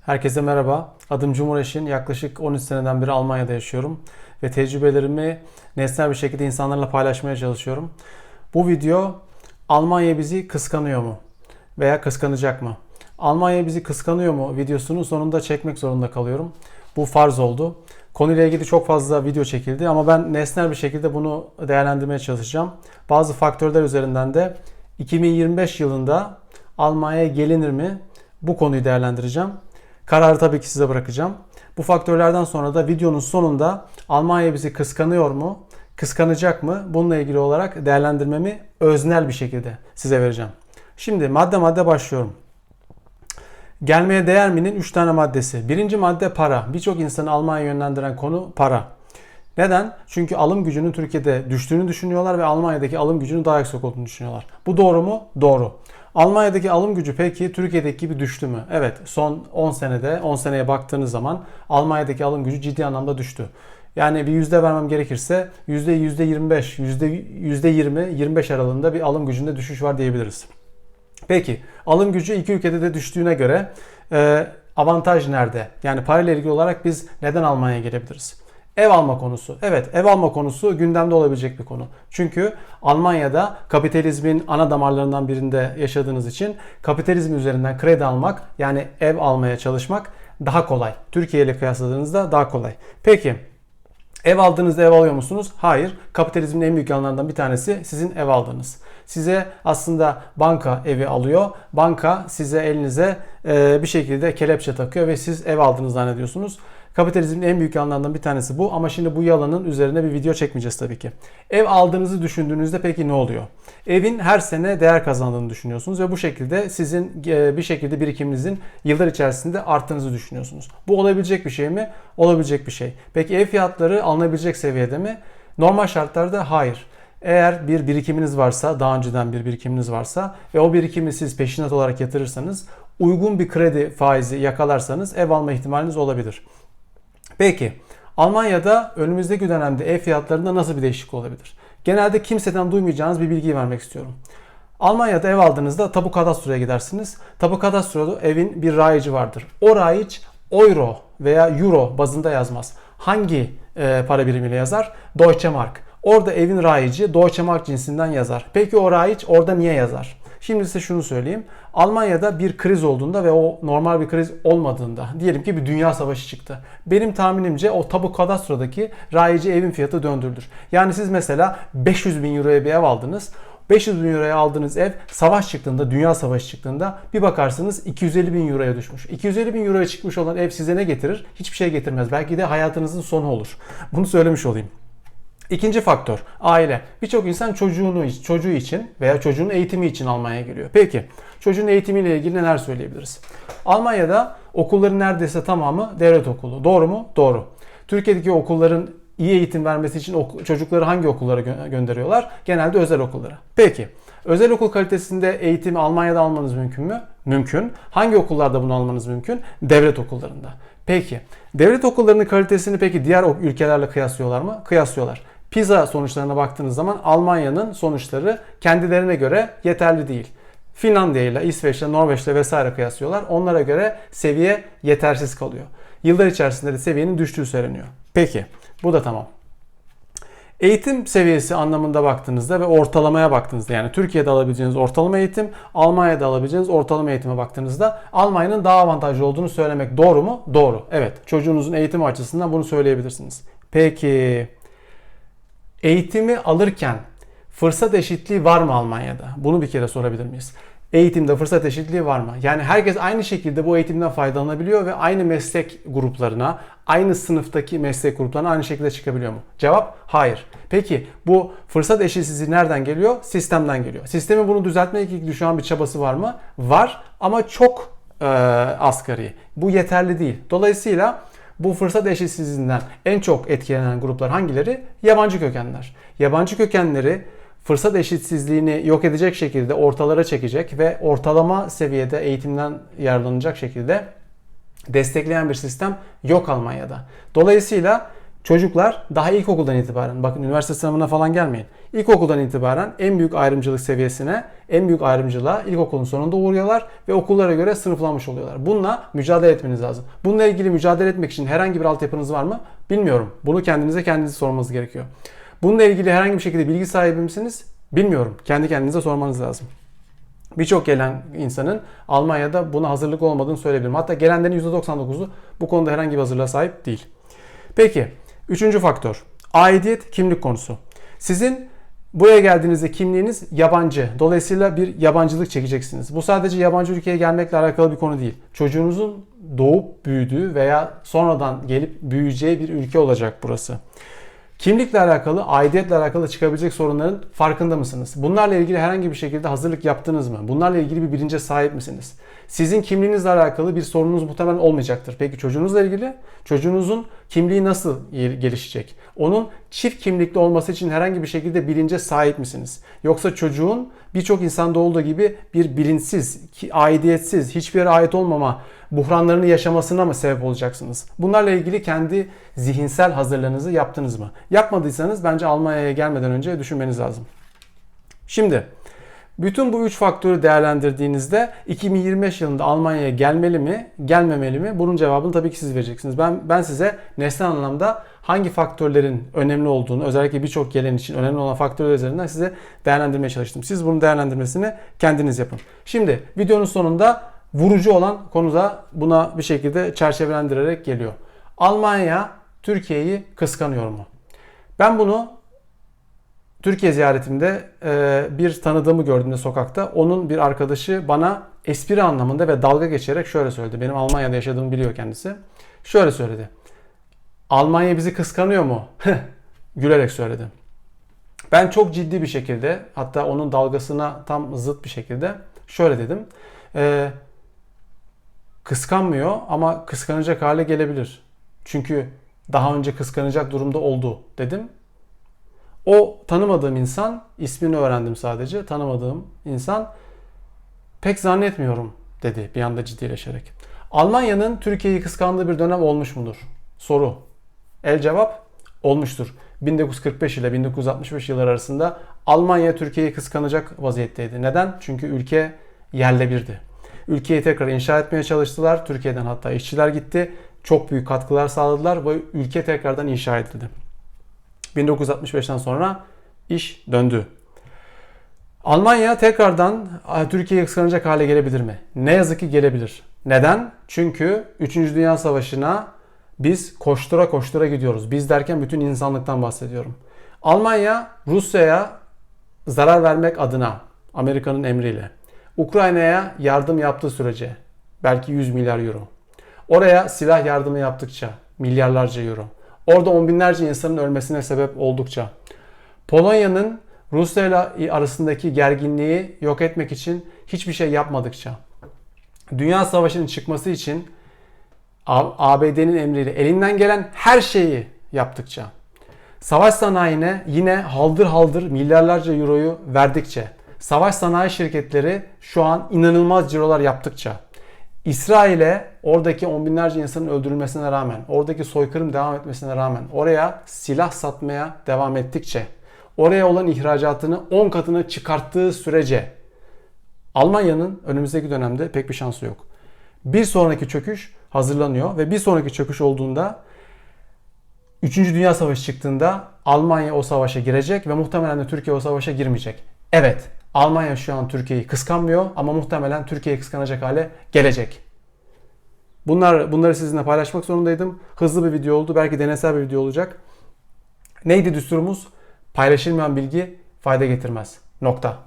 Herkese merhaba. Adım Cumhur Eşin. Yaklaşık 13 seneden beri Almanya'da yaşıyorum. Ve tecrübelerimi nesnel bir şekilde insanlarla paylaşmaya çalışıyorum. Bu video Almanya bizi kıskanıyor mu? Veya kıskanacak mı? Almanya bizi kıskanıyor mu videosunun sonunda çekmek zorunda kalıyorum. Bu farz oldu. Konuyla ilgili çok fazla video çekildi ama ben nesnel bir şekilde bunu değerlendirmeye çalışacağım. Bazı faktörler üzerinden de 2025 yılında Almanya'ya gelinir mi? Bu konuyu değerlendireceğim. Kararı tabii ki size bırakacağım. Bu faktörlerden sonra da videonun sonunda Almanya bizi kıskanıyor mu, kıskanacak mı? Bununla ilgili olarak değerlendirmemi öznel bir şekilde size vereceğim. Şimdi madde madde başlıyorum. Gelmeye değer mi'nin 3 tane maddesi. Birinci madde para. Birçok insanı Almanya'ya yönlendiren konu para. Neden? Çünkü alım gücünün Türkiye'de düştüğünü düşünüyorlar ve Almanya'daki alım gücünün daha yüksek olduğunu düşünüyorlar. Bu doğru mu? Doğru. Almanya'daki alım gücü peki Türkiye'deki gibi düştü mü? Evet, son 10 senede, 10 seneye baktığınız zaman Almanya'daki alım gücü ciddi anlamda düştü. Yani bir yüzde vermem gerekirse %25, %20, 25 aralığında bir alım gücünde düşüş var diyebiliriz. Peki, alım gücü iki ülkede de düştüğüne göre avantaj nerede? Yani parayla ilgili olarak biz neden Almanya'ya gelebiliriz? Ev alma konusu. Evet, ev alma konusu gündemde olabilecek bir konu. Çünkü Almanya'da kapitalizmin ana damarlarından birinde yaşadığınız için kapitalizm üzerinden kredi almak, yani ev almaya çalışmak daha kolay. Türkiye ile kıyasladığınızda daha kolay. Peki, ev aldığınızda ev alıyor musunuz? Hayır. Kapitalizmin en büyük yanlarından bir tanesi sizin ev aldığınız. Size aslında banka evi alıyor. Banka size elinize bir şekilde kelepçe takıyor ve siz ev aldığınızı zannediyorsunuz. Kapitalizmin en büyük yanlarından bir tanesi bu ama şimdi bu yalanın üzerine bir video çekmeyeceğiz tabii ki. Ev aldığınızı düşündüğünüzde peki ne oluyor? Evin her sene değer kazandığını düşünüyorsunuz ve bu şekilde sizin bir şekilde birikiminizin yıllar içerisinde arttığınızı düşünüyorsunuz. Bu olabilecek bir şey mi? Olabilecek bir şey. Peki ev fiyatları alınabilecek seviyede mi? Normal şartlarda hayır. Eğer bir birikiminiz varsa, daha önceden bir birikiminiz varsa ve o birikimi siz peşinat olarak yatırırsanız, uygun bir kredi faizi yakalarsanız ev alma ihtimaliniz olabilir. Peki, Almanya'da önümüzdeki dönemde ev fiyatlarında nasıl bir değişiklik olabilir? Genelde kimseden duymayacağınız bir bilgiyi vermek istiyorum. Almanya'da ev aldığınızda tapu kadastroya gidersiniz. Tapu kadastroda evin bir rayici vardır. O rayiç euro veya euro bazında yazmaz. Hangi para birimiyle yazar? Deutsche Mark. Orada evin rayici Deutsche Mark cinsinden yazar. Peki o rayiç orada niye yazar? Şimdi size şunu söyleyeyim. Almanya'da bir kriz olduğunda ve o normal bir kriz olmadığında, diyelim ki bir dünya savaşı çıktı. Benim tahminimce o tabu kadastrodaki rayici evin fiyatı döndürülür. Yani siz mesela 500 bin euroya bir ev aldınız. 500 bin euroya aldığınız ev savaş çıktığında, dünya savaşı çıktığında bir bakarsınız 250 bin euroya düşmüş. 250 bin euroya çıkmış olan ev size ne getirir? Hiçbir şey getirmez. Belki de hayatınızın sonu olur. Bunu söylemiş olayım. İkinci faktör, aile. Birçok insan çocuğu için veya çocuğun eğitimi için Almanya'ya geliyor. Peki, çocuğun eğitimiyle ilgili neler söyleyebiliriz? Almanya'da okulların neredeyse tamamı devlet okulu. Doğru mu? Doğru. Türkiye'deki okulların iyi eğitim vermesi için çocukları hangi okullara gönderiyorlar? Genelde özel okullara. Peki, özel okul kalitesinde eğitimi Almanya'da almanız mümkün mü? Mümkün. Hangi okullarda bunu almanız mümkün? Devlet okullarında. Peki, devlet okullarının kalitesini peki diğer ülkelerle kıyaslıyorlar mı? Kıyaslıyorlar. PISA sonuçlarına baktığınız zaman Almanya'nın sonuçları kendilerine göre yeterli değil. Finlandiya ile, İsveç ile, Norveç ile vesaire kıyaslıyorlar. Onlara göre seviye yetersiz kalıyor. Yıllar içerisinde de seviyenin düştüğü söyleniyor. Peki, bu da tamam. Eğitim seviyesi anlamında baktığınızda ve ortalamaya baktığınızda, yani Türkiye'de alabileceğiniz ortalama eğitim, Almanya'da alabileceğiniz ortalama eğitime baktığınızda Almanya'nın daha avantajlı olduğunu söylemek doğru mu? Doğru. Evet, çocuğunuzun eğitimi açısından bunu söyleyebilirsiniz. Peki, eğitimi alırken fırsat eşitliği var mı Almanya'da? Bunu bir kere sorabilir miyiz? Eğitimde fırsat eşitliği var mı? Yani herkes aynı şekilde bu eğitimden faydalanabiliyor ve aynı meslek gruplarına, aynı sınıftaki meslek gruplarına aynı şekilde çıkabiliyor mu? Cevap hayır. Peki bu fırsat eşitsizliği nereden geliyor? Sistemden geliyor. Sistemin bunu düzeltmeye ilgili şu an bir çabası var mı? Var ama çok asgari. Bu yeterli değil. Dolayısıyla bu fırsat eşitsizliğinden en çok etkilenen gruplar hangileri? Yabancı kökenler. Yabancı kökenleri fırsat eşitsizliğini yok edecek şekilde ortalara çekecek ve ortalama seviyede eğitimden yararlanacak şekilde destekleyen bir sistem yok Almanya'da. Dolayısıyla Çocuklar daha ilkokuldan itibaren, bakın üniversite sınavına falan gelmeyin. İlkokuldan itibaren en büyük ayrımcılık seviyesine, en büyük ayrımcılığa ilkokulun sonunda uğruyorlar ve okullara göre sınıflanmış oluyorlar. Bununla mücadele etmeniz lazım. Bununla ilgili mücadele etmek için herhangi bir altyapınız var mı? Bilmiyorum. Bunu kendinize sormanız gerekiyor. Bununla ilgili herhangi bir şekilde bilgi sahibi misiniz? Bilmiyorum. Kendi kendinize sormanız lazım. Birçok gelen insanın Almanya'da buna hazırlık olmadığını söyleyebilirim. Hatta gelenlerin %99'u bu konuda herhangi bir hazırlığa sahip değil. Peki, üçüncü faktör. Aidiyet, kimlik konusu. Sizin buraya geldiğinizde kimliğiniz yabancı. Dolayısıyla bir yabancılık çekeceksiniz. Bu sadece yabancı ülkeye gelmekle alakalı bir konu değil. Çocuğunuzun doğup büyüdüğü veya sonradan gelip büyüyeceği bir ülke olacak burası. Kimlikle alakalı, aidiyetle alakalı çıkabilecek sorunların farkında mısınız? Bunlarla ilgili herhangi bir şekilde hazırlık yaptınız mı? Bunlarla ilgili bir bilince sahip misiniz? Sizin kimliğinizle alakalı bir sorununuz muhtemelen olmayacaktır. Peki çocuğunuzla ilgili? Çocuğunuzun kimliği nasıl gelişecek? Onun çift kimlikli olması için herhangi bir şekilde bilince sahip misiniz? Yoksa çocuğun birçok insanda olduğu gibi bir bilinçsiz, aidiyetsiz, hiçbir yere ait olmama buhranlarını yaşamasına mı sebep olacaksınız? Bunlarla ilgili kendi zihinsel hazırlığınızı yaptınız mı? Yapmadıysanız bence Almanya'ya gelmeden önce düşünmeniz lazım. Şimdi bütün bu 3 faktörü değerlendirdiğinizde 2025 yılında Almanya'ya gelmeli mi, gelmemeli mi? Bunun cevabını tabii ki siz vereceksiniz. Ben size nesnel anlamda hangi faktörlerin önemli olduğunu, özellikle birçok gelen için önemli olan faktörler üzerinden size değerlendirmeye çalıştım. Siz bunun değerlendirmesini kendiniz yapın. Şimdi videonun sonunda vurucu olan konu da buna bir şekilde çerçevelendirerek geliyor. Almanya Türkiye'yi kıskanıyor mu? Ben bunu Türkiye ziyaretimde bir tanıdığımı gördüğümde sokakta onun bir arkadaşı bana espri anlamında ve dalga geçerek şöyle söyledi. Benim Almanya'da yaşadığımı biliyor kendisi. Şöyle söyledi. Almanya bizi kıskanıyor mu? Gülerek söyledi. Ben çok ciddi bir şekilde, hatta onun dalgasına tam zıt bir şekilde şöyle dedim. Kıskanmıyor ama kıskanacak hale gelebilir. Çünkü daha önce kıskanacak durumda oldu dedim. O tanımadığım insan, ismini öğrendim sadece, tanımadığım insan pek zannetmiyorum dedi bir anda ciddileşerek. Almanya'nın Türkiye'yi kıskandığı bir dönem olmuş mudur? Soru. El cevap olmuştur. 1945 ile 1965 yılları arasında Almanya Türkiye'yi kıskanacak vaziyetteydi. Neden? Çünkü ülke yerle birdi. Ülkeyi tekrar inşa etmeye çalıştılar. Türkiye'den hatta işçiler gitti. Çok büyük katkılar sağladılar ve ülke tekrardan inşa edildi. 1965'ten sonra iş döndü. Almanya tekrardan Türkiye'yi kıskanacak hale gelebilir mi? Ne yazık ki gelebilir. Neden? Çünkü 3. Dünya Savaşı'na biz koştura koştura gidiyoruz. Biz derken bütün insanlıktan bahsediyorum. Almanya Rusya'ya zarar vermek adına Amerika'nın emriyle Ukrayna'ya yardım yaptığı sürece belki 100 milyar euro. Oraya silah yardımı yaptıkça milyarlarca euro. Orada on binlerce insanın ölmesine sebep oldukça. Polonya'nın Rusya ile arasındaki gerginliği yok etmek için hiçbir şey yapmadıkça. Dünya Savaşı'nın çıkması için ABD'nin emriyle elinden gelen her şeyi yaptıkça. Savaş sanayine yine haldır haldır milyarlarca euroyu verdikçe. Savaş sanayi şirketleri şu an inanılmaz cirolar yaptıkça. İsrail'e oradaki on binlerce insanın öldürülmesine rağmen, oradaki soykırım devam etmesine rağmen oraya silah satmaya devam ettikçe, oraya olan ihracatını 10 katına çıkarttığı sürece Almanya'nın önümüzdeki dönemde pek bir şansı yok. Bir sonraki çöküş hazırlanıyor ve bir sonraki çöküş olduğunda 3. Dünya Savaşı çıktığında Almanya o savaşa girecek ve muhtemelen de Türkiye o savaşa girmeyecek. Evet, Almanya şu an Türkiye'yi kıskanmıyor ama muhtemelen Türkiye'yi kıskanacak hale gelecek. Bunları sizinle paylaşmak zorundaydım. Hızlı bir video oldu. Belki deneysel bir video olacak. Neydi düsturumuz? Paylaşılmayan bilgi fayda getirmez. Nokta.